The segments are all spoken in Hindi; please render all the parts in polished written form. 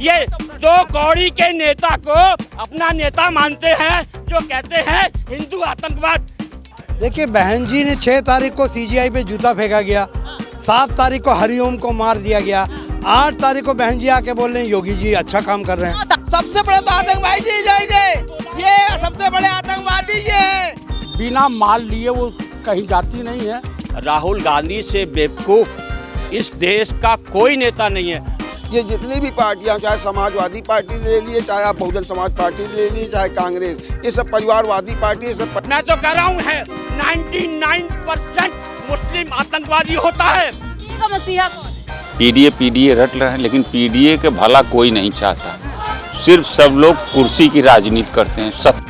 ये दो कौड़ी के नेता को अपना नेता मानते हैं, जो कहते हैं हिंदू आतंकवाद। देखिए, बहन जी ने 6 तारीख को सीजीआई पे जूता फेंका गया, 7 तारीख को हरिओम को मार दिया गया, 8 तारीख को बहन जी आके बोल रहे हैं योगी जी अच्छा काम कर रहे हैं। सबसे बड़े तो आतंकवादी ये सबसे बड़े आतंकवादी ये है। बिना माल लिए वो कहीं जाती नहीं है। राहुल गांधी से बेवकूफ इस देश का कोई नेता नहीं है। ये जितनी भी पार्टियां, चाहे समाजवादी पार्टी ले लिए, चाहे आप बहुजन समाज पार्टी ले लिए, चाहे कांग्रेस, ये सब परिवारवादी पार्टी सब। मैं तो कह रहा हूँ है 99% मुस्लिम आतंकवादी होता है। का मसीहा कौन है? पीडीए रट रहे हैं, लेकिन पीडीए के भला कोई नहीं चाहता। सिर्फ सब लोग कुर्सी की राजनीति करते हैं। सब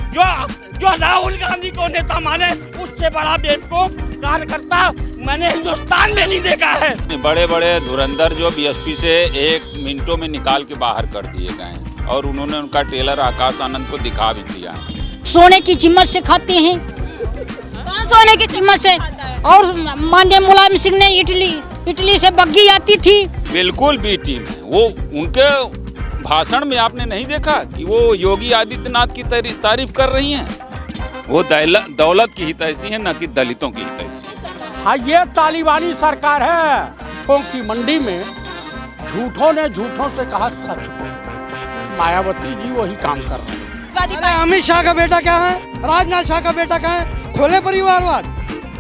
जो राहुल गांधी को नेता माने, उससे बड़ा बेवकूफ कार्यकर्ता मैंने हिंदुस्तान में नहीं देखा है। बड़े बड़े धुरंधर जो बीएसपी से 1 मिनटों में निकाल के बाहर कर दिए गए हैं, और उन्होंने उनका टेलर आकाश आनंद को दिखा भी दिया है। सोने की चम्मच से खाते हैं। कौन सोने की चम्मच से? और माननीय मुलायम सिंह ने इटली से बग्गी आती थी। बिल्कुल बी टीम है वो। उनके भाषण में आपने नहीं देखा कि वो योगी आदित्यनाथ की तारीफ कर रही हैं? वो दौलत की हितैषी है, न कि दलितों की हितैषी है। हाँ, ये तालिबानी सरकार है। झूठों की मंडी में झूठों ने झूठों से कहा सच को। मायावती जी वही काम कर रहे हैं। अमित शाह का बेटा क्या है, राजनाथ शाह का बेटा क्या है, खोले परिवारवाद।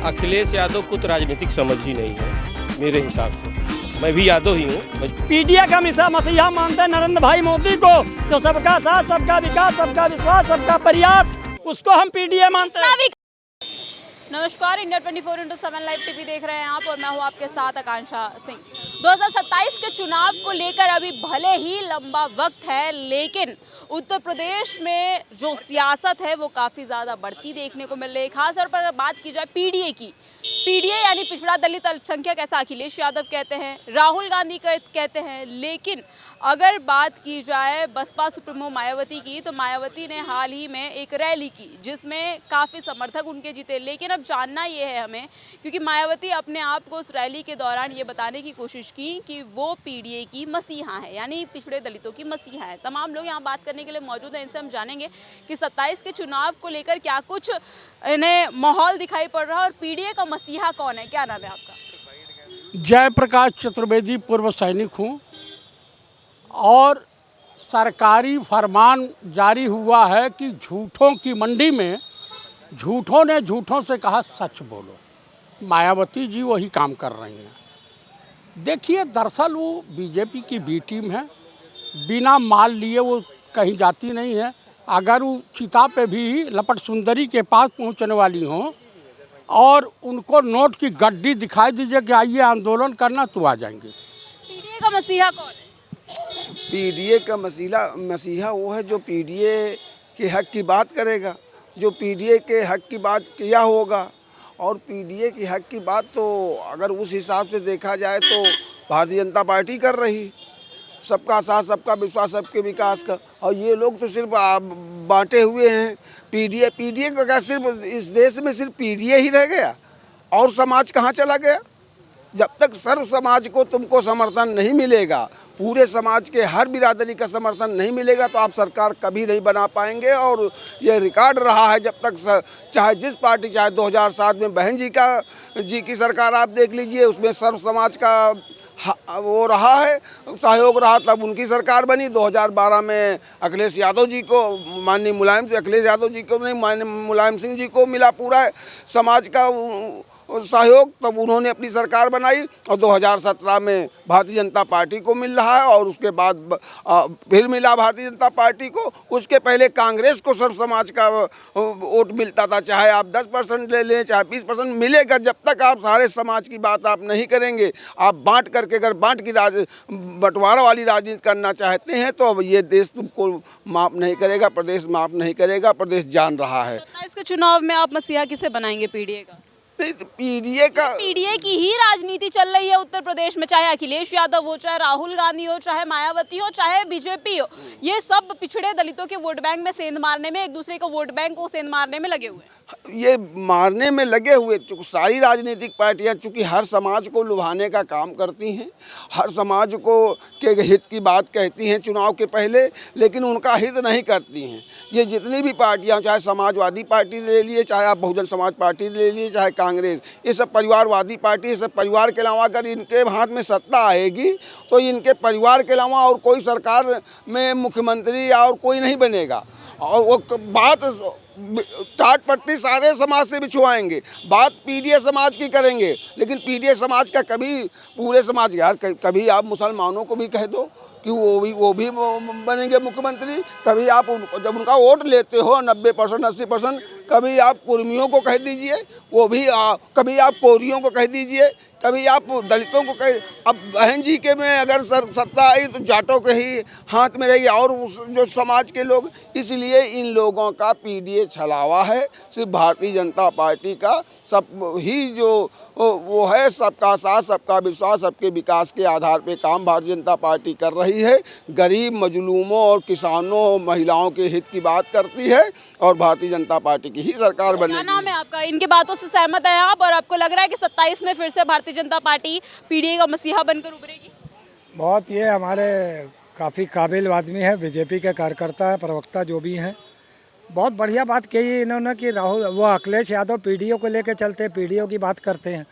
अखिलेश यादव को तो राजनीतिक समझ ही नहीं है मेरे हिसाब से। मैं भी यादव ही हूँ। पीडीए का मसीहा मानते हैं नरेंद्र भाई मोदी को, जो सबका साथ, सबका विकास, सबका विश्वास, सबका प्रयास, उसको हम पीडीए मानते हैं। नमस्कार, इंडिया 24/7 लाइव टीवी देख रहे हैं आप, और मैं हूँ आपके साथ आकांक्षा सिंह। 2027 के चुनाव को लेकर अभी भले ही लंबा वक्त है, लेकिन उत्तर प्रदेश में जो सियासत है वो काफ़ी ज़्यादा बढ़ती देखने को मिल रही है। खासतौर पर अगर बात की जाए पीडीए की, पीडीए यानी पिछड़ा दलित अल्पसंख्यक, ऐसा अखिलेश यादव कहते हैं, राहुल गांधी कहते हैं। लेकिन अगर बात की जाए बसपा सुप्रीमो मायावती की, तो मायावती ने हाल ही में एक रैली की जिसमें काफ़ी समर्थक उनके जीते। लेकिन अब जानना ये है हमें, क्योंकि मायावती अपने आप को उस रैली के दौरान ये बताने की कोशिश की कि वो पीडीए की मसीहा है, यानी पिछड़े दलितों की मसीहा है। तमाम लोग यहाँ बात करने के लिए मौजूद हैं। इनसे हम जानेंगे कि 27 के चुनाव को लेकर क्या कुछ इन्हें माहौल दिखाई पड़ रहा है, और पीडीए का मसीहा कौन है। क्या नाम है आपका? जयप्रकाश चतुर्वेदी, पूर्व सैनिक हूँ, और सरकारी फरमान जारी हुआ है कि झूठों की मंडी में झूठों ने झूठों से कहा सच बोलो। मायावती जी वही काम कर रही हैं। देखिए, दरअसल वो बीजेपी की बी टीम है। बिना माल लिए वो कहीं जाती नहीं है। अगर वो चिता पे भी लपट सुंदरी के पास पहुंचने वाली हों और उनको नोट की गड्डी दिखाई दीजिए कि आइए आंदोलन करना, तो आ जाएंगे। पीडीए का मसीहा कौन है? पीडीए का मसीहा वो है जो पीडीए के हक की बात करेगा, जो पीडीए के हक की बात किया होगा। और पीडीए की हक की बात तो अगर उस हिसाब से देखा जाए तो भारतीय जनता पार्टी कर रही, सबका साथ, सबका विश्वास, सबके विकास का। और ये लोग तो सिर्फ बांटे हुए हैं। पीडीए का क्या सिर्फ इस देश में सिर्फ पीडीए ही रह गया, और समाज कहाँ चला गया? जब तक सर्व समाज को तुमको समर्थन नहीं मिलेगा, पूरे समाज के हर बिरादरी का समर्थन नहीं मिलेगा, तो आप सरकार कभी नहीं बना पाएंगे। और ये रिकॉर्ड रहा है जब तक, चाहे जिस पार्टी, चाहे 2007 में बहन जी की सरकार आप देख लीजिए, उसमें सर्व समाज का वो रहा है, सहयोग रहा, तब उनकी सरकार बनी। 2012 में अखिलेश यादव जी को, माननीय अखिलेश यादव जी को नहीं, माननीय मुलायम सिंह जी को मिला पूरा समाज का सहयोग, तब उन्होंने अपनी सरकार बनाई। और 2017 में भारतीय जनता पार्टी को मिल रहा है, और उसके बाद फिर मिला भारतीय जनता पार्टी को। उसके पहले कांग्रेस को सर्व समाज का वोट मिलता था, चाहे आप 10% ले लें, चाहे 20% मिलेगा। जब तक आप सारे समाज की बात आप नहीं करेंगे, आप बांट करके अगर बंटवारा वाली राजनीति करना चाहते हैं, तो अब ये देश तुमको माफ़ नहीं करेगा, प्रदेश माफ़ नहीं करेगा, प्रदेश जान रहा है। 27 के चुनाव में आप मसीहा किसे बनाएंगे पीडीए का? नहीं तो पीडीए की ही राजनीति चल रही है उत्तर प्रदेश में, चाहे अखिलेश यादव हो, चाहे राहुल गांधी हो, चाहे मायावती हो, चाहे बीजेपी हो, ये सब पिछड़े दलितों के वोट बैंक में सेंध मारने में, एक दूसरे को वोट बैंक को सेंध मारने में लगे हुए हैं। ये मारने में लगे हुए, चूँकि सारी राजनीतिक पार्टियां चूँकि हर समाज को लुभाने का काम करती हैं, हर समाज को के हित की बात कहती हैं चुनाव के पहले, लेकिन उनका हित नहीं करती हैं। ये जितनी भी पार्टियां, चाहे समाजवादी पार्टी ले लिए, चाहे आप बहुजन समाज पार्टी ले लिए, चाहे कांग्रेस, ये सब परिवारवादी पार्टी, ये सब परिवार के अलावा अगर इनके हाथ में सत्ता आएगी तो इनके परिवार के अलावा और कोई सरकार में मुख्यमंत्री या और कोई नहीं बनेगा। और वो बात टाट पट्टी सारे समाज से बिछुआएंगे, बात पीडीए समाज की करेंगे, लेकिन पीडीए समाज का कभी पूरे समाज, यार कभी आप मुसलमानों को भी कह दो कि वो भी बनेंगे मुख्यमंत्री, कभी आप जब उनका वोट लेते हो 90% 80%, कभी आप कुर्मियों को कह दीजिए, वो भी कभी आप कोरियों को कह दीजिए, कभी आप दलितों को कह। अब बहन जी के में अगर सत्ता आई तो जाटों के ही हाथ में रही और जो समाज के लोग, इसलिए इन लोगों का पीडीए छलावा है। सिर्फ भारतीय जनता पार्टी का सब ही जो वो है, सबका साथ, सबका विश्वास, सबके विकास के आधार पे काम भारतीय जनता पार्टी कर रही है। गरीब, मजलूमों और किसानों, महिलाओं के हित की बात करती है और भारतीय जनता पार्टी की ही सरकार बनेगी। क्या नाम है आपका? इनकी बातों से सहमत है आप, और आपको लग रहा है कि 27 में फिर से भारतीय जनता पार्टी पीडीए का मसीहा बनकर उभरेगी? बहुत, ये हमारे काफ़ी काबिल आदमी है, बीजेपी के कार्यकर्ता है, प्रवक्ता जो भी हैं, बहुत बढ़िया बात कही इन्होंने कि राहुल वो अखिलेश यादव पीडीओ को लेकर चलते हैं, पीडीओ की बात करते हैं।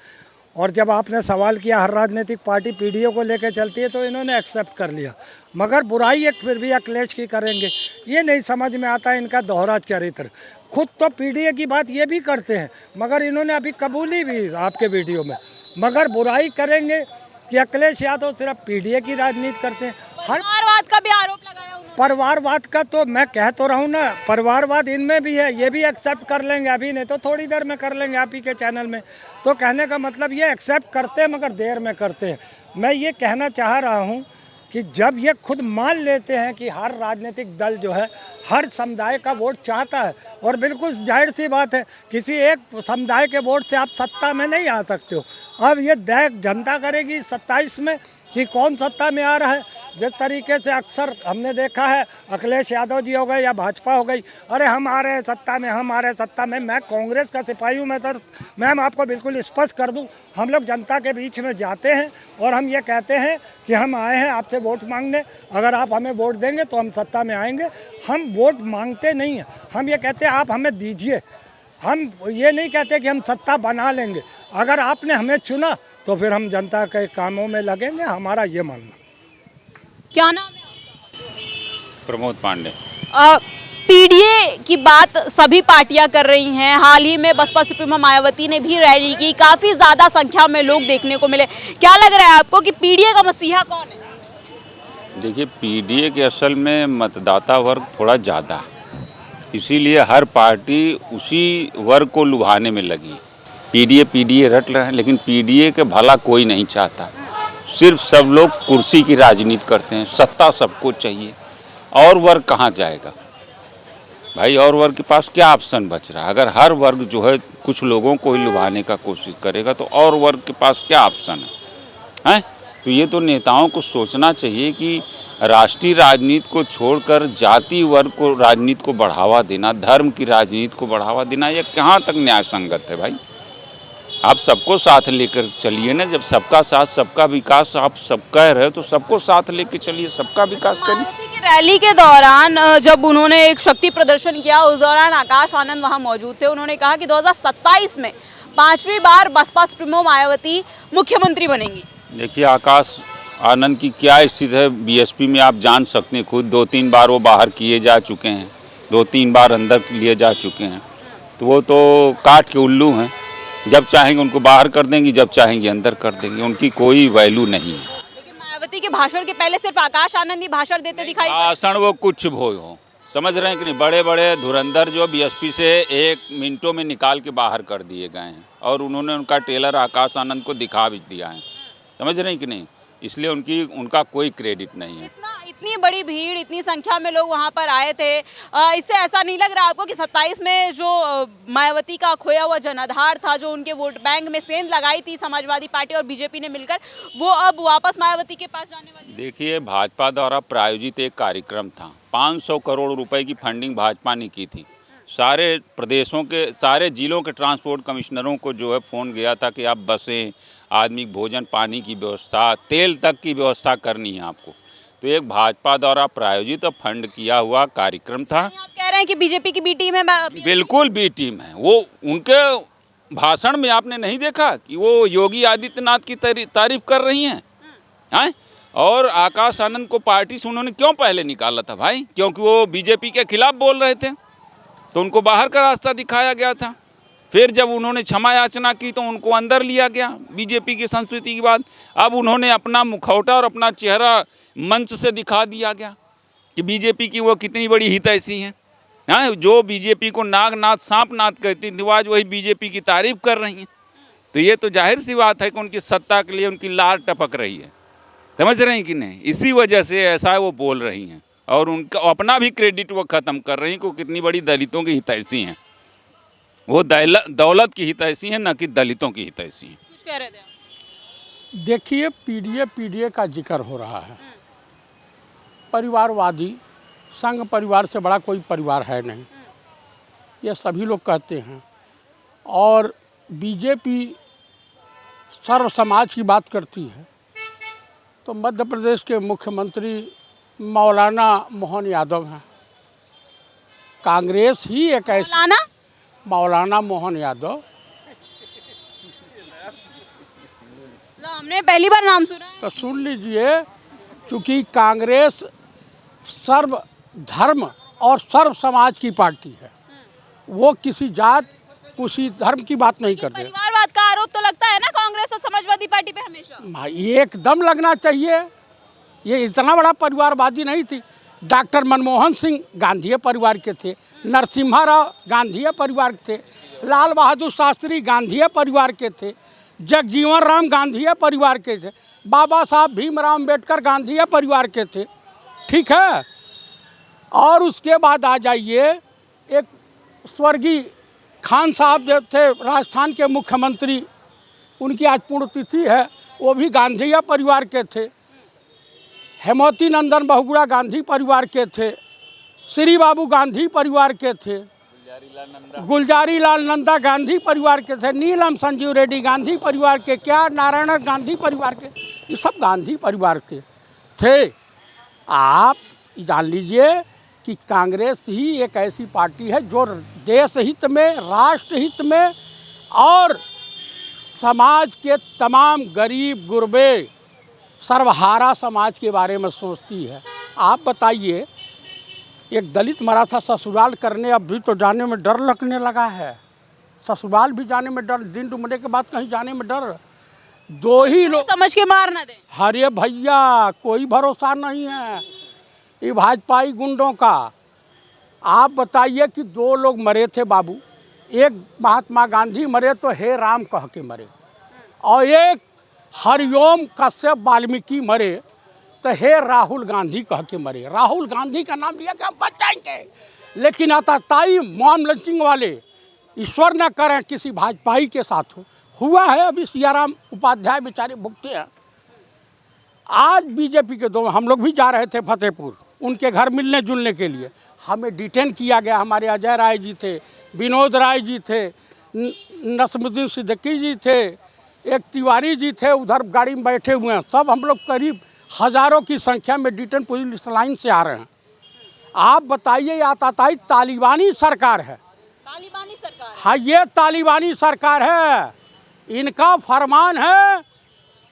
और जब आपने सवाल किया हर राजनीतिक पार्टी पीडीओ को लेकर चलती है तो इन्होंने एक्सेप्ट कर लिया, मगर बुराई एक फिर भी अखिलेश की करेंगे। ये नहीं समझ में आता इनका दोहरा चरित्र। खुद तो पीडीए की बात ये भी करते हैं, मगर इन्होंने अभी कबूली भी आपके वीडियो में, मगर बुराई करेंगे कि अखिलेश यादव सिर्फ पीडीए की राजनीति करते हैं। परिवारवाद का भी आरोप लगाया उन्होंने। परिवारवाद का तो मैं कह तो रहा हूँ ना, परिवारवाद इनमें भी है, ये भी एक्सेप्ट कर लेंगे, अभी नहीं तो थोड़ी देर में कर लेंगे आप ही के चैनल में। तो कहने का मतलब ये एक्सेप्ट करते हैं मगर देर में करते हैं। मैं ये कहना चाह रहा हूँ कि जब ये खुद मान लेते हैं कि हर राजनीतिक दल जो है हर समुदाय का वोट चाहता है, और बिल्कुल जाहिर सी बात है किसी एक समुदाय के वोट से आप सत्ता में नहीं आ सकते हो। अब ये देख जनता करेगी 27 में कि कौन सत्ता में आ रहा है। जिस तरीके से अक्सर हमने देखा है, अखिलेश यादव जी हो गए या भाजपा हो गई, अरे हम आ रहे हैं सत्ता में, हम आ रहे हैं सत्ता में। मैं कांग्रेस का सिपाही हूँ, मैं सर मैम आपको बिल्कुल स्पष्ट कर दूं, हम लोग जनता के बीच में जाते हैं और हम ये कहते हैं कि हम आए हैं आपसे वोट मांगने, अगर आप हमें वोट देंगे तो हम सत्ता में आएंगे। हम वोट मांगते नहीं हैं, हम ये कहते हैं आप हमें दीजिए। हम ये नहीं कहते कि हम सत्ता बना लेंगे, अगर आपने हमें चुना तो फिर हम जनता के कामों में लगेंगे, हमारा ये मानना। क्या नाम है? प्रमोद पांडे। पीडीए की बात सभी पार्टियां कर रही हैं। हाल ही में बसपा सुप्रीमो मायावती ने भी रैली की, काफी ज्यादा संख्या में लोग देखने को मिले। क्या लग रहा है आपको कि पीडीए का मसीहा कौन है? देखिए, पीडीए के असल में मतदाता वर्ग थोड़ा ज़्यादा है, इसीलिए हर पार्टी उसी वर्ग को लुभाने में लगी। पीडीए रट रहे हैं, लेकिन पीडीए के भला कोई नहीं चाहता। सिर्फ सब लोग कुर्सी की राजनीति करते हैं, सत्ता सबको चाहिए। और वर्ग कहाँ जाएगा भाई? और वर्ग के पास क्या ऑप्शन बच रहा है? अगर हर वर्ग जो है कुछ लोगों को ही लुभाने का कोशिश करेगा तो और वर्ग के पास क्या ऑप्शन है? तो ये तो नेताओं को सोचना चाहिए कि राष्ट्रीय राजनीति को छोड़कर जाति वर्ग को राजनीति को बढ़ावा देना, धर्म की राजनीति को बढ़ावा देना, यह कहाँ तक न्याय संगत है भाई? आप सबको साथ लेकर चलिए ना। जब सबका साथ सबका विकास आप सब कह रहे हो तो सबको साथ लेकर चलिए, सबका विकास करिए। मायावती की रैली के दौरान जब उन्होंने एक शक्ति प्रदर्शन किया, उस दौरान आकाश आनंद वहां मौजूद थे। उन्होंने कहा कि 2027 में 5वीं बार बसपा सुप्रीमो मायावती मुख्यमंत्री बनेंगी। देखिए, आकाश आनंद की क्या स्थिति है बीएसपी में आप जान सकते हैं खुद। 2-3 बार वो बाहर किए जा चुके हैं, 2-3 बार अंदर लिए जा चुके हैं। तो वो तो काट के उल्लू हैं, जब चाहेंगे उनको बाहर कर देंगी, जब चाहेंगे अंदर कर देंगे, उनकी कोई वैल्यू नहीं है। लेकिन मायावती के भाषण के पहले सिर्फ आकाश आनंद ही भाषण देते दिखाई। भाषण वो कुछ भी हो, समझ रहे हैं कि नहीं? बड़े बड़े धुरंधर जो बीएसपी से 1 मिनटों में निकाल के बाहर कर दिए गए हैं, और उन्होंने उनका टेलर आकाश आनंद को दिखा भी दिया है, समझ रहे हैं कि नहीं? इसलिए उनका कोई क्रेडिट नहीं है। इतनी बड़ी भीड़, इतनी संख्या में लोग वहां पर आए थे, इससे ऐसा नहीं लग रहा आपको कि 27 में जो मायावती का खोया हुआ जनाधार था, जो उनके वोट बैंक में सेंध लगाई थी समाजवादी पार्टी और बीजेपी ने मिलकर, वो अब वापस मायावती के पास जाने वाली है? देखिए, भाजपा द्वारा प्रायोजित एक कार्यक्रम था, 500 करोड़ रुपए की फंडिंग भाजपा ने की थी। सारे प्रदेशों के, सारे जिलों के ट्रांसपोर्ट कमिश्नरों को जो है फ़ोन गया था कि आप बसें, आदमी भोजन पानी की व्यवस्था, तेल तक की व्यवस्था करनी है आपको। तो एक भाजपा द्वारा प्रायोजित और फंड किया हुआ कार्यक्रम था। आप कह रहे हैं कि बीजेपी की बी टीम है? बिल्कुल बी टीम है। वो उनके भाषण में आपने नहीं देखा कि वो योगी आदित्यनाथ की तारीफ कर रही हैं? और आकाश आनंद को पार्टी से उन्होंने क्यों पहले निकाला था भाई? क्योंकि वो बीजेपी के खिलाफ बोल रहे थे, तो उनको बाहर का रास्ता दिखाया गया था। फिर जब उन्होंने क्षमा याचना की तो उनको अंदर लिया गया बीजेपी की संस्कृति की बात। अब उन्होंने अपना मुखौटा और अपना चेहरा मंच से दिखा दिया गया कि बीजेपी की वो कितनी बड़ी हितैषी हैं। हाँ, जो बीजेपी को नागनाथ सांपनाथ कहती थी, आज वही बीजेपी की तारीफ कर रही हैं। तो ये तो जाहिर सी बात है कि उनकी सत्ता के लिए उनकी लार टपक रही है। समझ रहे हैं कि नहीं? इसी वजह से ऐसा वो बोल रही हैं और उनका अपना भी क्रेडिट वो ख़त्म कर रही हैं कि कितनी बड़ी दलितों की हितैषी हैं। वो दौलत की हितैषी हैं, न कि दलितों की हितैषी हैं। कुछ कह रहे थे आप? देखिए, पीडीए का जिक्र हो रहा है। परिवारवादी, संघ परिवार से बड़ा कोई परिवार है नहीं, ये सभी लोग कहते हैं। और बीजेपी सर्व समाज की बात करती है, तो मध्य प्रदेश के मुख्यमंत्री मौलाना मोहन यादव हैं। कांग्रेस ही एक ऐसी, मौलाना मोहन यादव, हमने पहली बार नाम सुना है। तो सुन लीजिए, क्योंकि कांग्रेस सर्व धर्म और सर्व समाज की पार्टी है। वो किसी जात, किसी धर्म की बात नहीं करते। परिवारवाद का आरोप तो लगता है ना कांग्रेस और समाजवादी पार्टी पे हमेशा? एकदम लगना चाहिए। ये इतना बड़ा परिवारवादी नहीं थी। डॉक्टर मनमोहन सिंह गांधी परिवार के थे, नरसिम्हा राव गांधी परिवार के थे, लाल बहादुर शास्त्री गांधी परिवार के थे, जगजीवन राम गांधी परिवार के थे, बाबा साहब भीमराव अम्बेडकर गांधी परिवार के थे। ठीक है। और उसके बाद आ जाइए, एक स्वर्गीय खान साहब जो थे राजस्थान के मुख्यमंत्री, उनकी आज पुण्यतिथि है, वो भी गांधी परिवार के थे। हेमवती नंदन बहुगुणा गांधी परिवार के थे, श्री बाबू गांधी परिवार के थे, गुलजारी लाल नंदा गांधी परिवार के थे, नीलम संजीव रेड्डी गांधी परिवार के, क्या नारायण गांधी परिवार के, ये सब गांधी परिवार के थे। आप जान लीजिए कि कांग्रेस ही एक ऐसी पार्टी है जो देश हित में, राष्ट्र हित में और समाज के तमाम गरीब गुरबे सर्वहारा समाज के बारे में सोचती है। आप बताइए, एक दलित मरा था ससुराल करने, अब भी तो जाने में डर लगने लगा है। ससुराल भी जाने में डर, दिन डूबने के बाद कहीं जाने में डर। दो ही लोग समझ के मार ना दें। अरे भैया, कोई भरोसा नहीं है ये भाजपाई गुंडों का। आप बताइए कि दो लोग मरे थे बाबू, एक महात्मा गांधी मरे तो हे राम कह के मरे, और एक हरिओम कश्यप वाल्मीकि मरे तो हे राहुल गांधी कह के मरे। राहुल गांधी का नाम लिया कि हम बच जाएंगे, लेकिन आताताई मॉम लंचिंग वाले, ईश्वर न करें किसी भाजपाई के साथ हुआ है। अभी सियाराम उपाध्याय बेचारे भुगते हैं। आज बीजेपी के दो, हम लोग भी जा रहे थे फतेहपुर उनके घर मिलने जुलने के लिए, हमें डिटेन किया गया। हमारे अजय राय जी थे, विनोद राय जी थे, नसमुद्दीन सिद्दीकी जी थे, एक तिवारी जी थे, उधर गाड़ी में बैठे हुए हैं। सब हम लोग करीब हज़ारों की संख्या में डिटेन पुलिस लाइन से आ रहे हैं। आप बताइए, ये आताताई तालिबानी सरकार है। तालिबानी सरकार? हाँ, ये तालिबानी सरकार है। इनका फरमान है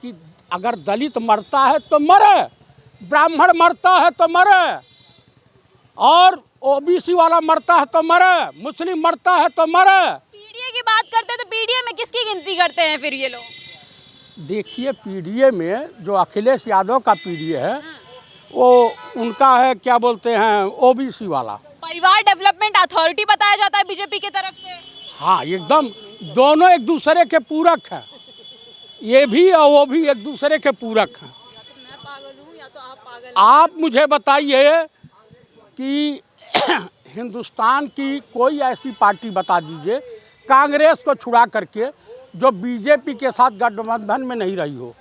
कि अगर दलित मरता है तो मरे, ब्राह्मण मरता है तो मरे, और ओबीसी वाला मरता है तो मरे, मुस्लिम मरता है तो मरे। पीडीए की बात करते हैं तो पीडीए में किसकी गिनती करते हैं फिर ये लोग? देखिए, पीडीए में जो अखिलेश यादव का पीडीए है, वो उनका है, क्या बोलते हैं, ओबीसी वाला। परिवार डेवलपमेंट अथॉरिटी बताया जाता है बीजेपी की तरफ से। हाँ, एकदम दोनों एक दूसरे के पूरक हैं। ये भी और वो भी एक दूसरे के पूरक हैं। तो आप पागल आप मुझे बताइए कि हिंदुस्तान की कोई ऐसी पार्टी बता दीजिए कांग्रेस को छुड़ा करके जो बीजेपी के साथ गठबंधन में नहीं रही हो।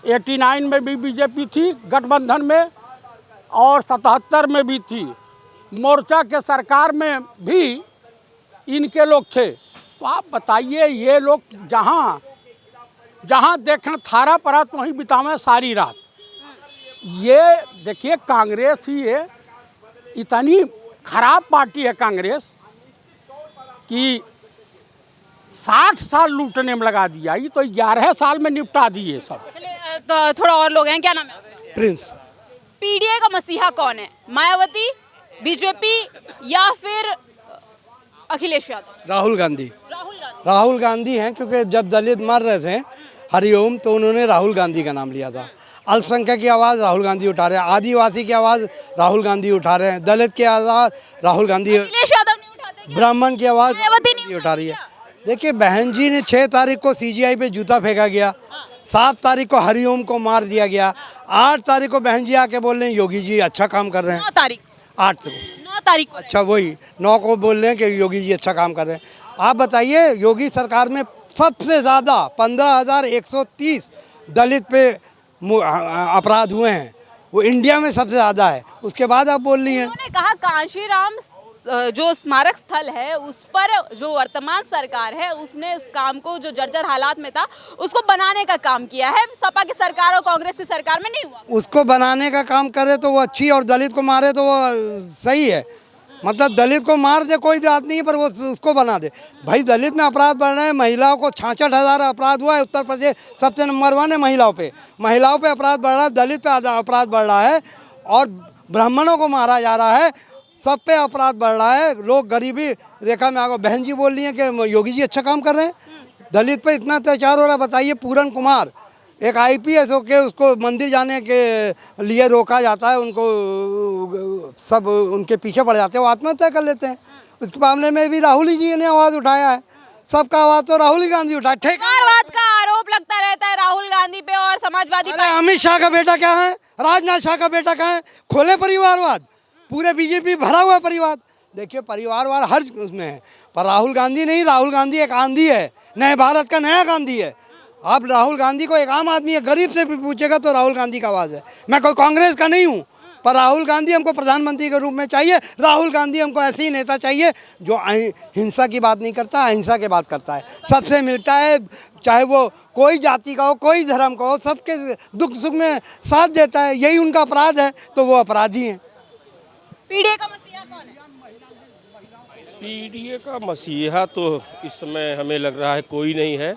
89 में भी बीजेपी थी गठबंधन में और 77 में भी थी। मोर्चा के सरकार में भी इनके लोग थे। तो आप बताइए ये लोग जहाँ जहाँ देखें थारा परात वहीं बितावें सारी रात। ये देखिए कांग्रेस ही है, इतनी खराब पार्टी है कांग्रेस कि 60 साल लूटने में लगा दिया। ये तो 11 साल में निपटा दिए सब। चलिए, तो थोड़ा और लोग हैं, क्या नाम है आपका? प्रिंस। पीडीए का मसीहा कौन है? मायावती, बीजेपी या फिर अखिलेश यादव? राहुल गांधी। राहुल गांधी। राहुल गांधी हैं, क्योंकि जब दलित मर रहे थे हरिओम तो उन्होंने राहुल गांधी का नाम लिया था। अल्पसंख्यक की आवाज़ राहुल गांधी उठा रहे हैं, आदिवासी की आवाज़ राहुल गांधी उठा रहे हैं, दलित की आवाज़ राहुल गांधी, अखिलेश यादव नहीं उठाते क्या? ब्राह्मण की आवाज़ मायावती नहीं उठा रही है। देखिए बहन जी ने 6 तारीख को सीजीआई पे जूता फेंका गया, 7 तारीख को हरिओम को मार दिया गया, 8 तारीख को बहन जी आके बोल रहे हैं योगी जी अच्छा काम कर रहे हैं। 9 तारीख 8 को 9 तारीख को अच्छा वही 9 को बोल रहे हैं कि योगी जी अच्छा काम कर रहे हैं। आप बताइए योगी सरकार में सबसे ज़्यादा 15,130 दलित पे अपराध हुए हैं, वो इंडिया में सबसे ज़्यादा है। उसके बाद आप बोल रही हैं। उन्होंने कहा कांशीराम जो स्मारक स्थल है उस पर जो वर्तमान सरकार है उसने उस काम को जो जर्जर हालात में था उसको बनाने का काम किया है। सपा की सरकार और कांग्रेस की सरकार में नहीं हुआ। उसको बनाने का काम करे तो वो अच्छी, और दलित को मारे तो वो सही है। मतलब दलित को मार दे कोई बात नहीं है, पर वो उसको बना दे। भाई दलित में अपराध बढ़ रहे हैं, महिलाओं को 66,000 अपराध हुआ है। उत्तर प्रदेश सबसे नंबर 1 है महिलाओं पे अपराध बढ़ रहा है, दलित पे अपराध बढ़ रहा है और ब्राह्मणों को मारा जा रहा है, सब पे अपराध बढ़ रहा है। लोग गरीबी रेखा में आ गए। बहन जी बोल रही हैं कि योगी जी अच्छा काम कर रहे हैं, दलित पे इतना अत्याचार हो रहा है। बताइए पूरन कुमार एक IPS होके उसको मंदिर जाने के लिए रोका जाता है, उनको सब उनके पीछे पड़ जाते हैं, वो आत्महत्या कर लेते हैं। उस मामले में भी राहुल जी ने आवाज़ उठाया है, सबका आवाज़ तो राहुल गांधी उठाया। परिवारवाद का आरोप लगता रहता है राहुल गांधी पे और समाजवादी पार्टी। अमित शाह का बेटा क्या है, राजनाथ शाह का बेटा क्या है, खोले परिवारवाद, पूरे बीजेपी भरा हुआ परिवार। देखिए परिवारवाद हर उसमें है, पर राहुल गांधी नहीं। राहुल गांधी एक आंधी है, नए भारत का नया गांधी है। आप राहुल गांधी को एक आम आदमी है गरीब से भी पूछेगा तो राहुल गांधी का आवाज़ है। मैं कोई कांग्रेस का नहीं हूँ, पर राहुल गांधी हमको प्रधानमंत्री के रूप में चाहिए। राहुल गांधी हमको ऐसे ही नेता चाहिए जो हिंसा की बात नहीं करता, अहिंसा की बात करता है, सबसे मिलता है, चाहे वो कोई जाति का हो, कोई धर्म का हो, सबके दुख सुख में साथ देता है। यही उनका अपराध है तो वो अपराधी हैं। पीडीए का मसीहा कौन है? पीडीए का मसीहा तो इस समय हमें लग रहा है कोई नहीं है।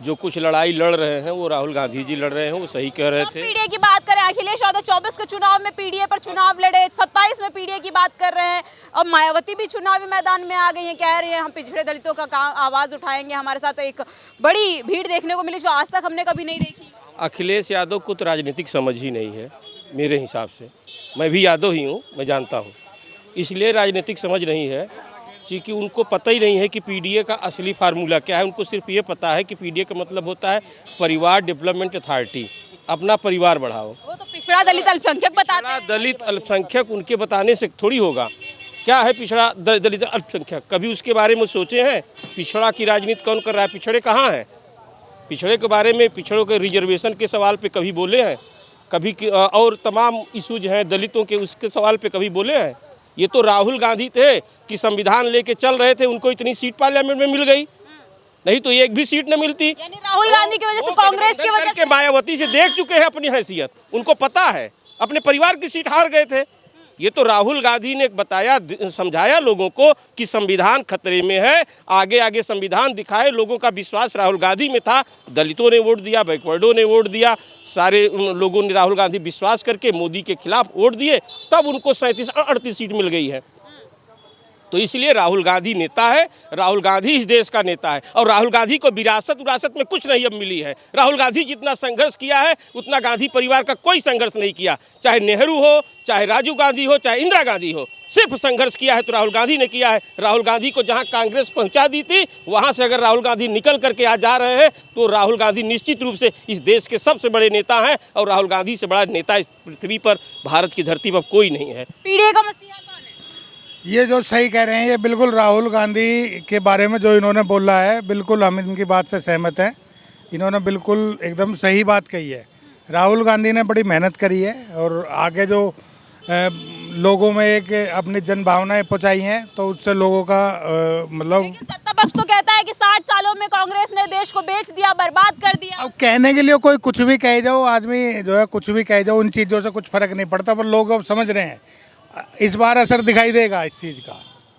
जो कुछ लड़ाई लड़ रहे हैं वो राहुल गांधी जी लड़ रहे हैं, वो सही कह रहे थे। पीडीए की बात करें, अखिलेश यादव 24 के चुनाव में पीडीए पर चुनाव लड़े, 27 में पीडीए की बात कर रहे हैं। अब मायावती भी चुनावी मैदान में आ गई हैं, कह रही हैं हम पिछड़े दलितों का आवाज़ उठाएंगे। हमारे साथ एक बड़ी भीड़ देखने को मिली जो आज तक हमने कभी नहीं देखी। अखिलेश यादव को तो राजनीतिक समझ ही नहीं है मेरे हिसाब से। मैं भी यादव ही हूँ, मैं जानता हूँ, इसलिए राजनीतिक समझ नहीं है क्योंकि उनको पता ही नहीं है कि पीडीए का असली फार्मूला क्या है। उनको सिर्फ ये पता है कि पीडीए का मतलब होता है परिवार डेवलपमेंट अथॉरिटी, अपना परिवार बढ़ाओ। वो तो पिछड़ा दलित अल्पसंख्यक बताते हैं। दलित अल्पसंख्यक उनके बताने से थोड़ी होगा। क्या है पिछड़ा दलित अल्पसंख्यक, कभी उसके बारे में सोचे हैं? पिछड़ा की राजनीति कौन कर रहा है? पिछड़े कहाँ हैं? पिछड़े के बारे में, पिछड़ों के रिजर्वेशन के सवाल पे कभी बोले हैं? कभी और तमाम इशूज हैं दलितों के, उसके सवाल पे कभी बोले हैं? ये तो राहुल गांधी थे कि संविधान लेके चल रहे थे, उनको इतनी सीट पार्लियामेंट में मिल गई, नहीं तो एक भी सीट न मिलती। यानी राहुल गांधी की वजह से, कांग्रेस की वजह से। मायावती से देख चुके हैं अपनी हैसियत, उनको पता है अपने परिवार की सीट हार गए थे। ये तो राहुल गांधी ने बताया, समझाया लोगों को कि संविधान खतरे में है, आगे आगे संविधान दिखाए। लोगों का विश्वास राहुल गांधी में था, दलितों ने वोट दिया, बैकवर्डों ने वोट दिया, सारे लोगों ने राहुल गांधी विश्वास करके मोदी के खिलाफ वोट दिए, तब उनको 37-38 सीट मिल गई है। तो इसलिए राहुल गांधी नेता है, राहुल गांधी इस देश का नेता है। और राहुल गांधी को विरासत में कुछ नहीं अब मिली है। राहुल गांधी जितना संघर्ष किया है उतना गांधी परिवार का कोई संघर्ष नहीं किया, चाहे नेहरू हो, चाहे राजीव गांधी हो, चाहे इंदिरा गांधी हो, सिर्फ संघर्ष किया है तो राहुल गांधी ने किया है। राहुल गांधी को जहां कांग्रेस पहुंचा दी थी वहां से अगर राहुल गांधी निकल करके आज जा रहे हैं तो राहुल गांधी निश्चित रूप से इस देश के सबसे बड़े नेता हैं और राहुल गांधी से बड़ा नेता इस पृथ्वी पर, भारत की धरती पर कोई नहीं है। पीडीए का मसीहा कौन है? ये जो सही कह रहे हैं, ये बिल्कुल राहुल गांधी के बारे में जो इन्होंने बोला है, बिल्कुल हम इनकी बात से सहमत हैं। इन्होंने बिल्कुल एकदम सही बात कही है। राहुल गांधी ने बड़ी मेहनत करी है और आगे जो लोगों में एक अपनी जन भावनाएं पहुंचाई हैं, तो उससे लोगों का मतलब सत्ता पक्ष तो कहता है कि 60 सालों में कांग्रेस ने देश को बेच दिया, बर्बाद कर दिया। अब कहने के लिए कोई कुछ भी कह जाओ, आदमी जो है कुछ भी कह जाओ, उन चीज़ों से कुछ फर्क नहीं पड़ता, पर लोग अब समझ रहे हैं। इस बार असर दिखाई देगा इस चीज़ का।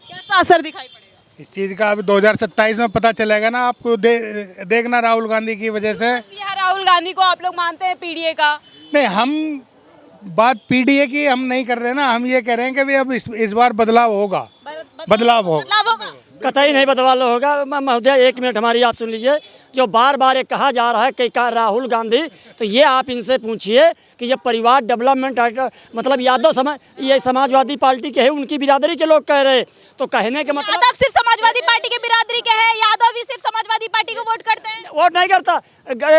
कैसा असर दिखाई पड़ेगा इस चीज़ का? अभी 2027 में पता चलेगा ना आपको। देखना राहुल गांधी की वजह से। राहुल गांधी को आप लोग मानते हैं पीडीए का? नहीं, हम बात पीडीए की हम नहीं कर रहे ना, हम ये कह रहे हैं कि भाई अब इस बार बदलाव होगा। बदलाव होगा, कतई नहीं बदलाव होगा। महोदय 1 मिनट हमारी आप सुन लीजिए। जो बार बार ये कहा जा रहा है कि राहुल गांधी, तो ये आप इनसे पूछिए कि ये परिवार डेवलपमेंट मतलब यादव ये समाजवादी पार्टी के है, उनकी बिरादरी के लोग कह रहे, तो कहने के मतलब यादव सिर्फ समाजवादी पार्टी के बिरादरी के हैं? यादव भी सिर्फ समाजवादी पार्टी को वोट करते हैं? वोट नहीं करता।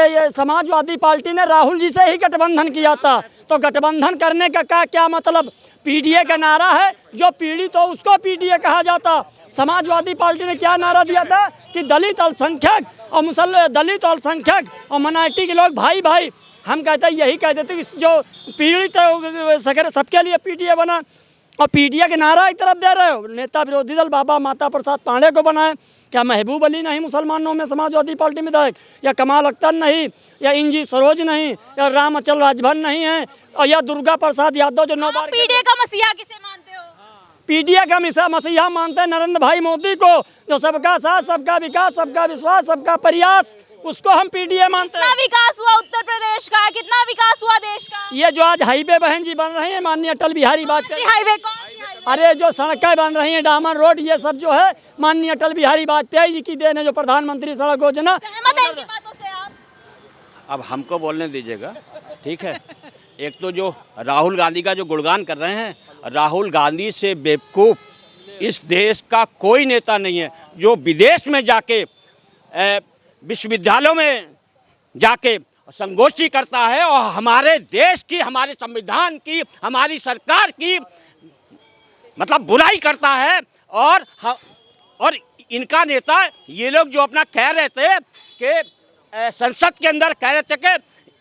ये समाजवादी पार्टी ने राहुल जी से ही गठबंधन किया था, तो गठबंधन करने का क्या मतलब? पीडीए का नारा है, जो पीड़ित हो उसको पीडीए कहा जाता। समाजवादी पार्टी ने क्या नारा दिया था कि दलित, अल्पसंख्यक और दलित, अल्पसंख्यक और माइनॉरिटी के लोग भाई भाई। हम कहते हैं, यही कहते थे कि जो पीड़ित है सबके लिए पीडीए बना, और पीडीए के नारा एक तरफ दे रहे हो। नेता विरोधी दल बाबा माता प्रसाद पांडे को बनाए। क्या महबूब अली नहीं मुसलमानों में समाजवादी पार्टी में विधायक, या कमाल अख्तर नहीं, या इंजी सरोज नहीं, या राम अचल राजभर नहीं है, और या दुर्गा प्रसाद यादव जो 9 बार। पीडीए का मसीहा किसे मानते हो? पीडीए का मसीहा मानते हैं नरेंद्र भाई मोदी को, जो सबका साथ, सबका विकास, सबका विश्वास, सबका प्रयास, उसको हम पीडीए मानते हैं। कितना विकास हुआ उत्तर प्रदेश का? कितना विकास हुआ देश का? ये जो आज हाईवे बहन जी बन रहे हैं माननीय अटल बिहारी वाजपेयी, हाईवे कौन सी हाईवे? अरे जो सड़कें बन रही हैं, डामर रोड, ये सब जो है माननीय अटल बिहारी वाजपेयी जी की देन है, जो प्रधानमंत्री सड़क योजना। सहमत हैं इनकी बातों से आप? अब हमको बोलने दीजिएगा, ठीक है। एक तो जो राहुल गांधी का जो गुणगान कर रहे हैं, राहुल गांधी से बेवकूफ़ इस देश का कोई नेता नहीं है। जो विदेश में जाके विश्वविद्यालयों में जाके संगोष्ठी करता है और हमारे देश की, हमारे संविधान की, हमारी सरकार की मतलब बुराई करता है। और इनका नेता, ये लोग जो अपना कह रहे थे कि संसद के अंदर कह रहे थे कि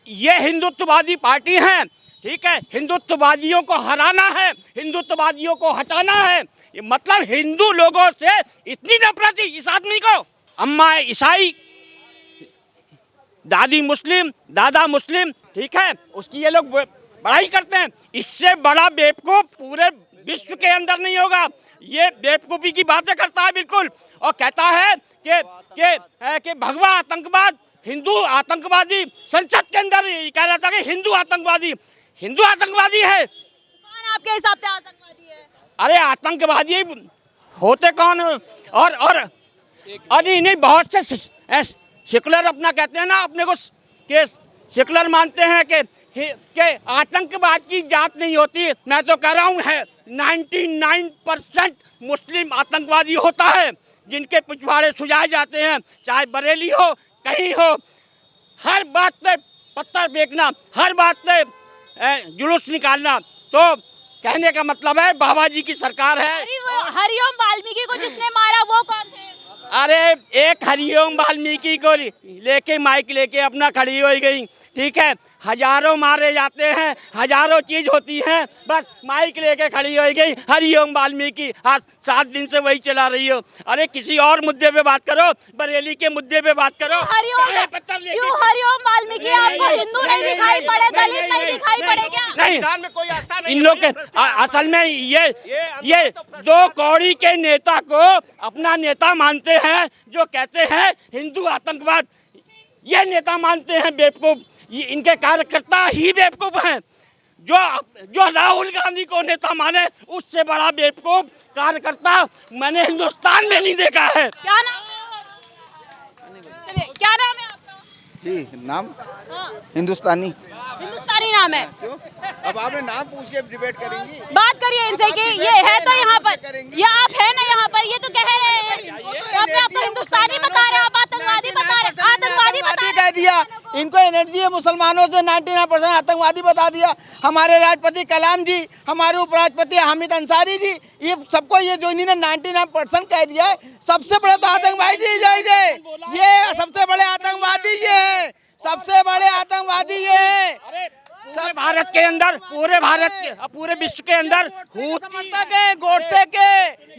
ये हिंदुत्ववादी पार्टी हैं, ठीक है, हिंदुत्ववादियों को हराना है, हिंदुत्ववादियों को हटाना है। ये मतलब हिंदू लोगों से इतनी नफरत थी इस आदमी को। अम्मा ईसाई, दादी मुस्लिम, दादा मुस्लिम, ठीक है, उसकी ये लोग बड़ाई करते हैं। इससे बड़ा बेवकूफ़ पूरे विश्व के अंदर नहीं होगा। ये बेवकूफ़ी की बातें करता है बिल्कुल, और कहता है कि भगवा आतंकवाद, हिंदू आतंकवादी। संसद के अंदर कह रहा था कि हिंदू आतंकवादी है। कौन आपके हिसाब से आतंकवादी है? अरे आतंकवादी होते कौन? और नहीं, बहुत से सेकुलर अपना कहते हैं ना, अपने को के सेकुलर मानते हैं कि आतंकवाद की जात नहीं होती। मैं तो कह रहा हूँ है 99% मुस्लिम आतंकवादी होता है, जिनके पिछवाड़े सुझाए जाते हैं, चाहे बरेली हो, कहीं हो। हर बात पे पत्थर फेंकना, हर बात पे जुलूस निकालना, तो कहने का मतलब है बाबा जी की सरकार है। हरिओम वाल्मीकि को जिसने मारा वो कौन थे? अरे एक हरिओम वाल्मीकि को लेके माइक लेके अपना खड़ी हो गई, ठीक है। हजारों मारे जाते हैं, हजारों चीज होती हैं, बस माइक लेके खड़ी हो गई हरिओम वाल्मीकि। आज 7 दिन से वही चला रही हो। अरे किसी और मुद्दे पे बात करो, बरेली के मुद्दे पे बात करो। क्यों हरिओम वाल्मीकि आपको हिंदू नहीं दिखाई पड़े, दलित नहीं दिखाई पड़े क्या? नहीं, इन लोग के असल में ये 2 कौड़ी के नेता को अपना नेता मानते हैं, जो कहते हैं हिंदू आतंकवाद। ये नेता मानते हैं बेवकूफ़। ये इनके कार्यकर्ता ही बेवकूफ़ हैं। जो राहुल गांधी को नेता माने, उससे बड़ा बेवकूफ कार्यकर्ता मैंने हिंदुस्तान में नहीं देखा है। क्या नाम? चलिए, क्या नाम है आपका? जी नाम हाँ, हिंदुस्तानी। हिंदुस्तानी नाम है। क्यों? अब आपने नाम पूछ के डिबेट करेंगी? बात करिए इनसे कि ये है तो यहाँ पर, ये आप है ना यहाँ पर, ये तो कह रहे हैं तो अपने आप को हिंदुस्तानी बता रहे हैं, आप आतंकवादी बता रहे हैं, आतंकवादी बता कह दिया। इनको एनर्जी है मुसलमानों से, 99% आतंकवादी बता दिया। हमारे राष्ट्रपति कलाम जी, हमारे उपराष्ट्रपति हामिद अंसारी जी, ये सबको ये जो इन्होंने 99% कह दिया है, सबसे बड़े तो आतंकवादी ये सबसे बड़े आतंकवादी ये है, सबसे बड़े आतंकवादी ये है। पूरे भारत के अंदर, पूरे विश्व के अंदर समर्थक है गोडसे के,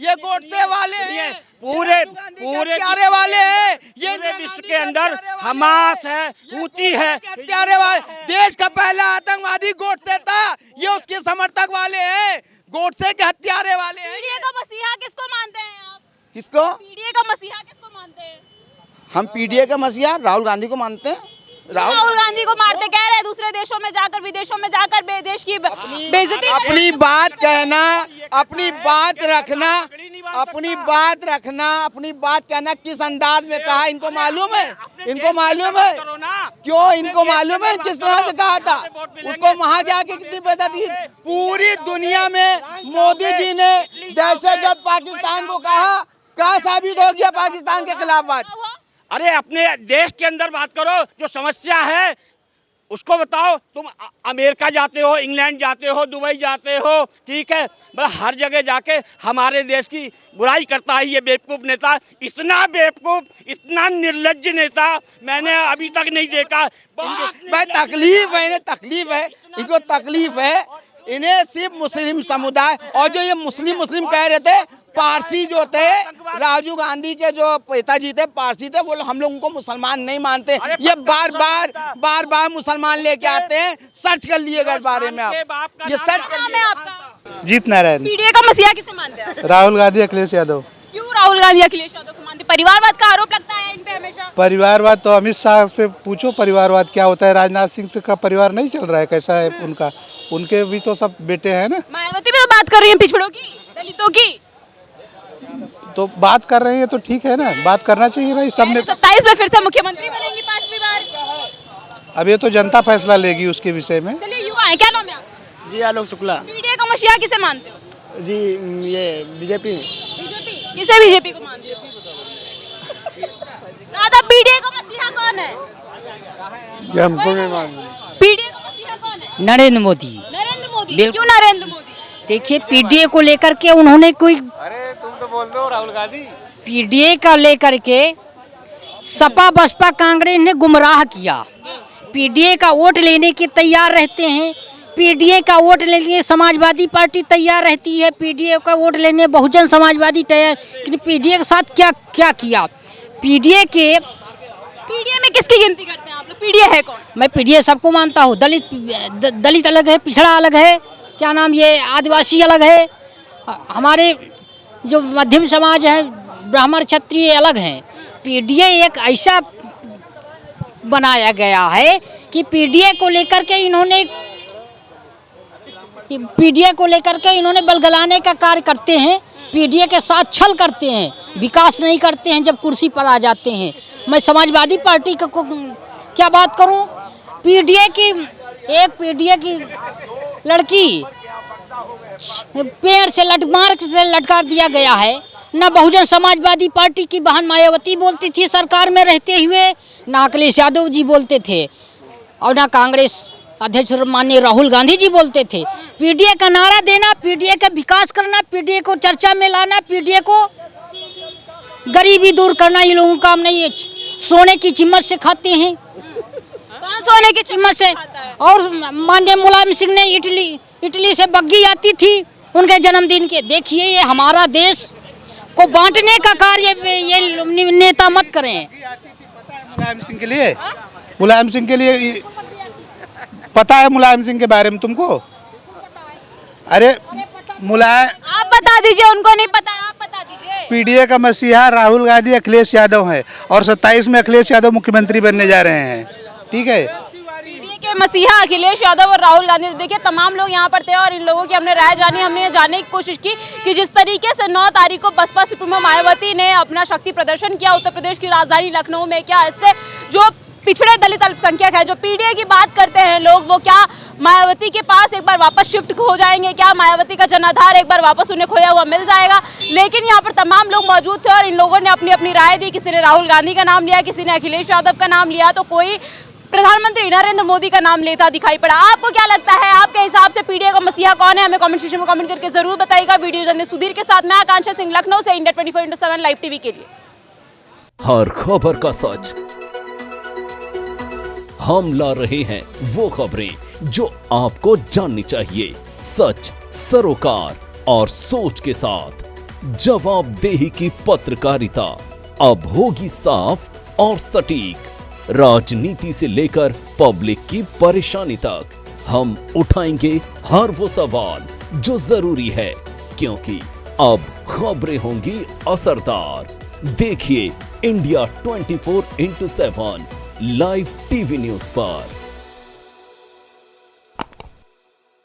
ये गोडसे वाले हैं, पूरे प्यारे वाले हैं, ये पूरे विश्व के अंदर हमास है, हूती है, प्यारे वाले। देश का पहला आतंकवादी गोडसे था, ये उसके समर्थक वाले हैं, गोडसे के हत्यारे वाले हैं। पीडीए का मसीहा किसको मानते हैं आप? किसको? पीडीए का मसीहा किसको मानते हैं? हम पीडीए का मसीहा राहुल गांधी को मानते हैं। राहुल गांधी को मारते कह रहे हैं, दूसरे देशों में जाकर, विदेशों में जाकर देश की बेइज्जती, अपनी बात कहना, अपनी बात रखना, अपनी बात रखना, अपनी बात कहना किस अंदाज में कहा, इनको मालूम है? इनको मालूम है क्यों? इनको मालूम है किस तरह से कहा था? उसको वहां जाके कितनी पैसा दी? पूरी दुनिया में मोदी जी ने दहशतगर्द पाकिस्तान को कहा, क्या साबित हो गया पाकिस्तान के खिलाफ बात? अरे अपने देश के अंदर बात करो, जो समस्या है उसको बताओ। तुम अमेरिका जाते हो, इंग्लैंड जाते हो, दुबई जाते हो, ठीक है, बस हर जगह जाके हमारे देश की बुराई करता है ये बेवकूफ़ नेता। इतना बेवकूफ़, इतना निर्लज्ज नेता मैंने अभी तक नहीं देखा। भाई तकलीफ है, इन्हें तकलीफ है, इनको तकलीफ है, इन्हें सिर्फ मुस्लिम समुदाय और जो ये मुस्लिम कह रहे थे, पारसी जो थे, राजीव गांधी के जो पिताजी थे पारसी थे, वो हम लोग उनको मुसलमान नहीं मानते। ये बार बार मुसलमान लेके आते हैं, सर्च कर लिएगा इस बारे में आप, ये सर्च कर लिया। आपका जीत नारायण। पीडीए का मसीहा किसे मानते हैं? राहुल गांधी, अखिलेश यादव। क्यों राहुल गांधी अखिलेश यादव को मानते? परिवारवाद का आरोप लगता है इन पे हमेशा। परिवारवाद तो अमित शाह से पूछो, परिवारवाद क्या होता है। राजनाथ सिंह से का परिवार नहीं चल रहा है, कैसा है उनका? उनके भी तो सब बेटे हैं ना। मायावती भी तो बात कर रही है पिछड़ों की, दलितों की, तो बात कर रहे हैं तो ठीक है ना, बात करना चाहिए भाई सबने। 27 में फिर से मुख्यमंत्री बनेंगी 5वीं बार। अब ये तो जनता फैसला लेगी उसके विषय में। चलिए युवा है, क्या नाम है आपका? जी आलोक शुक्ला। पीडीए का मसीहा किसे मानते हो? जी ये बीजेपी। बीजेपी? किसे बीजेपी को मानते हो? दादा पीडीए का मसीहा कौन है? हमको नहीं मालूम। पीडीए का मसीहा कौन है? नरेंद्र मोदी। नरेंद्र मोदी। क्यों नरेंद्र मोदी? देखिए पीडीए को लेकर के उन्होंने कोई, अरे तुम तो बोल दो राहुल गांधी। पीडीए का लेकर के सपा बसपा कांग्रेस ने गुमराह किया। पीडीए का वोट लेने के तैयार रहते हैं, पीडीए का वोट लेने समाजवादी पार्टी तैयार रहती है, पीडीए का वोट लेने बहुजन समाजवादी तैयार। लेकिन पीडीए के साथ क्या किया? पीडीए में किसकी गिनती करते हैं आप लोग? पीडीए है कौन? मैं पीडीए सबको मानता हूँ। दलित अलग है, पिछड़ा अलग है, क्या नाम ये आदिवासी अलग है, हमारे जो मध्यम समाज है ब्राह्मण क्षत्रिय अलग हैं। पीडीए एक ऐसा बनाया गया है कि पीडीए को लेकर के इन्होंने बलगलाने का कार्य करते हैं, पीडीए के साथ छल करते हैं, विकास नहीं करते हैं जब कुर्सी पर आ जाते हैं। मैं समाजवादी पार्टी को क्या बात करूं? पीडीए की लड़की पेड़ से लटका दिया गया है। न बहुजन समाजवादी पार्टी की बहन मायावती बोलती थी सरकार में रहते हुए, न अखिलेश यादव जी बोलते थे, और न कांग्रेस अध्यक्ष माननीय राहुल गांधी जी बोलते थे। पीडीए का नारा देना, पीडीए का विकास करना, पीडीए को चर्चा में लाना, पीडीए को गरीबी दूर करना, ये लोगों का काम नहीं है। सोने की चम्मच से खाते हैं। कौन सोने की चम्मच से? और माननीय मुलायम सिंह ने इटली से बग्गी आती थी उनके जन्मदिन के। देखिए ये हमारा देश को बांटने का कार्य ये नेता मत करें। मुलायम सिंह के लिए, मुलायम सिंह के लिए पता है मुलायम सिंह के बारे में तुमको? अरे आप बता दीजिए, उनको नहीं पता, आप बता दीजिए। पीडीए का मसीहा राहुल गांधी अखिलेश यादव है और 27 में अखिलेश यादव मुख्यमंत्री बनने जा रहे हैं, ठीक है। पीडीए के मसीहा अखिलेश यादव और राहुल गांधी, देखिए तमाम लोग यहाँ पर थे और इन लोगों की हमने राय जानी, हमने ये जानने की कोशिश की कि जिस तरीके से 9 तारीख को बसपा सुप्रीमो मायावती ने अपना शक्ति प्रदर्शन किया उत्तर प्रदेश की राजधानी लखनऊ में, क्या इससे जो पिछड़े दलित अल्पसंख्यक है, जो पीडीए की बात करते हैं लोग, वो क्या मायावती के पास एक बार वापस शिफ्ट हो जाएंगे? क्या मायावती का जनाधार एक बार वापस उन्हें खोया हुआ मिल जाएगा? लेकिन यहाँ पर तमाम लोग मौजूद थे और इन लोगों ने अपनी अपनी राय दी। किसी ने राहुल गांधी का नाम लिया, किसी ने अखिलेश यादव का नाम लिया, तो कोई प्रधानमंत्री नरेंद्र मोदी का नाम लेता दिखाई पड़ा। आपको क्या लगता है, आपके हिसाब से पीडीए का मसीहा कौन है? हमें कमेंट सेक्शन में कमेंट करके जरूर बताइएगा। वीडियो जर्नलिस्ट सुधीर के साथ मैं आकांक्षा सिंह, लखनऊ से इंडिया 24/7 लाइव टीवी के लिए। हर खबर का सच हम ला रहे हैं वो खबरें जो आपको जाननी चाहिए, सच, सरोकार और सोच के साथ। जवाबदेही की पत्रकारिता अब होगी साफ और सटीक। राजनीति से लेकर पब्लिक की परेशानी तक हम उठाएंगे हर वो सवाल जो जरूरी है, क्योंकि अब खबरें होंगी असरदार। देखिए इंडिया 24/7 लाइव टीवी न्यूज़ पर।